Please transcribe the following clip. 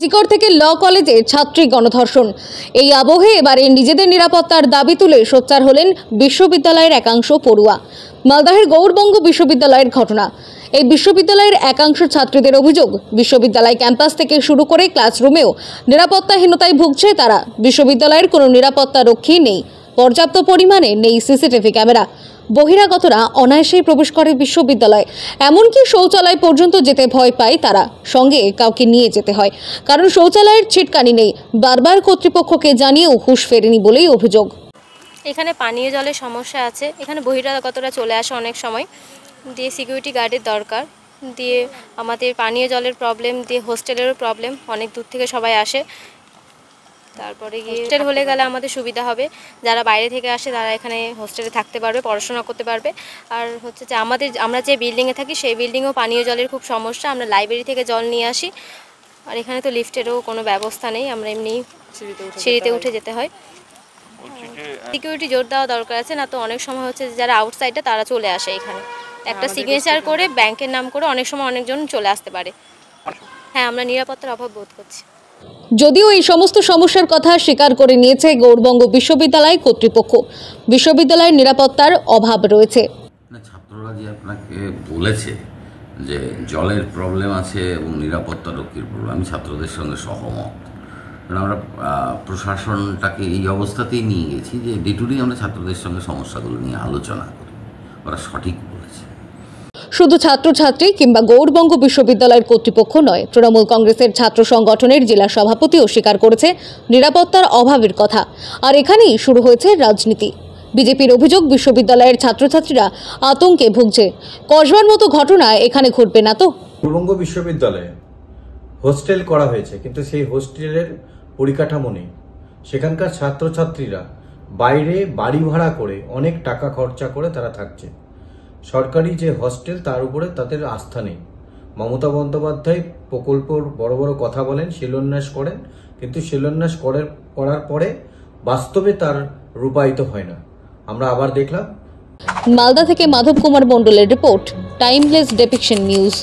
জিকর থেকে ল কলেজে ছাত্রী গণধর্ষণ। এই আবহে এবারে নিজেদের নিরাপত্তার দাবি তুলে সোচ্চার হলেন বিশ্ববিদ্যালয়ের একাংশ পড়ুয়া। মালদহের গৌড়বঙ্গ বিশ্ববিদ্যালয়ের ঘটনা। এই বিশ্ববিদ্যালয়ের একাংশ ছাত্রীদের অভিযোগ, বিশ্ববিদ্যালয় ক্যাম্পাস থেকে শুরু করে ক্লাসরুমেও নিরাপত্তাহীনতায় ভুগছে তারা। বিশ্ববিদ্যালয়ের কোনো নিরাপত্তা রক্ষী নেই, পর্যাপ্ত পরিমাণে নেই সিসিটিভি ক্যামেরা। বহিরাগতরা অনায়াসেই প্রবেশ করে বিশ্ববিদ্যালয়ে, এমনকি শৌচালয় পর্যন্ত যেতে ভয় পায় তারা। সঙ্গে কাউকে নিয়ে যেতে হয়, কারণ শৌচালয়ের ছিটকানি নেই। বারবার কর্তৃপক্ষকে জানিয়েও হুঁশ ফেরেনি বলেই অভিযোগ। এখানে পানীয় জলের সমস্যা আছে, এখানে বহিরাগতরা চলে আসে অনেক সময়, দিয়ে সিকিউরিটি গার্ডের দরকার, দিয়ে আমাদের পানীয় জলের প্রবলেম, দিয়ে হোস্টেলেরও প্রবলেম, অনেক দূর থেকে সবাই আসে। তারপরে গিয়ে হোস্টেল হলে গেলে আমাদের সুবিধা হবে, যারা বাইরে থেকে আসে তারা এখানে হোস্টেলে থাকতে পারবে, পড়াশোনা করতে পারবে। আর হচ্ছে যে আমরা যে বিল্ডিংয়ে থাকি সেই বিল্ডিংয়েও পানীয় জলের খুব সমস্যা, আমরা লাইব্রেরি থেকে জল নিয়ে আসি। আর এখানে তো লিফটেরও কোনো ব্যবস্থা নেই, আমরা এমনি সিঁড়িতে উঠে যেতে হয়। সিকিউরিটি জোর দেওয়া দরকার আছে, না তো অনেক সময় হচ্ছে যারা আউটসাইডে তারা চলে আসে এখানে একটা সিগনেচার করে ব্যাংকের নাম করে, অনেক সময় অনেকজন চলে আসতে পারে। হ্যাঁ, আমরা নিরাপত্তার অভাব বোধ করছি। যদিও এই সমস্ত সমস্যার কথা স্বীকার করে নিয়েছে গৌড়বঙ্গ বিশ্ববিদ্যালয় কর্তৃপক্ষ, বিশ্ববিদ্যালয়ের নিরাপত্তার অভাব রয়েছে। ছাত্ররা যে আপনাকে বলেছে যে জলের প্রবলেম আছে এবং নিরাপত্তা রক্ষীর প্রবলেম, আমি ছাত্রদের সঙ্গে সহমত। কারণ আমরা প্রশাসনটাকে এই অবস্থাতেই নিয়ে গেছি যে ডে টু ডে আমরা ছাত্রদের সঙ্গে সমস্যাগুলো নিয়ে আলোচনা করি। ওরা সঠিক বলেছে। শুধু ছাত্রছাত্রী কিংবা গৌড়বঙ্গ বিশ্ববিদ্যালয়ের কর্তৃপক্ষ নয়, তৃণমূল কংগ্রেসের ছাত্র সংগঠনের জেলা সভাপতিও স্বীকার করেছে নিরাপত্তার অভাবের কথা। আর এখানেই শুরু হয়েছে রাজনীতি। বিজেপির অভিযোগ, বিশ্ববিদ্যালয়ের ছাত্রছাত্রীরা আতঙ্কে ভুগছে। কসবার মতো ঘটনা এখানে ঘটবে না তো? গৌড়বঙ্গ বিশ্ববিদ্যালয়ে হোস্টেল করা হয়েছে, কিন্তু সেই হোস্টেলের পরিকাঠামো নেই। সেখানকার ছাত্রছাত্রীরা বাইরে বাড়ি ভাড়া করে অনেক টাকা খরচা করে তারা থাকছে। সরকারি যে হস্টেল তার উপরে তাদের আস্থা নেই। মমতা বন্দ্যোপাধ্যায় প্রকল্পর বড় বড় কথা বলেন, শিলান্যাস করেন, কিন্তু শিলান্যাস করার পরে বাস্তবে তার রূপায়িত হয় না। আমরা আবার দেখলাম। মালদা থেকে মাধব কুমার মণ্ডলের রিপোর্ট, টাইমলেস ডেপিকশন নিউজ।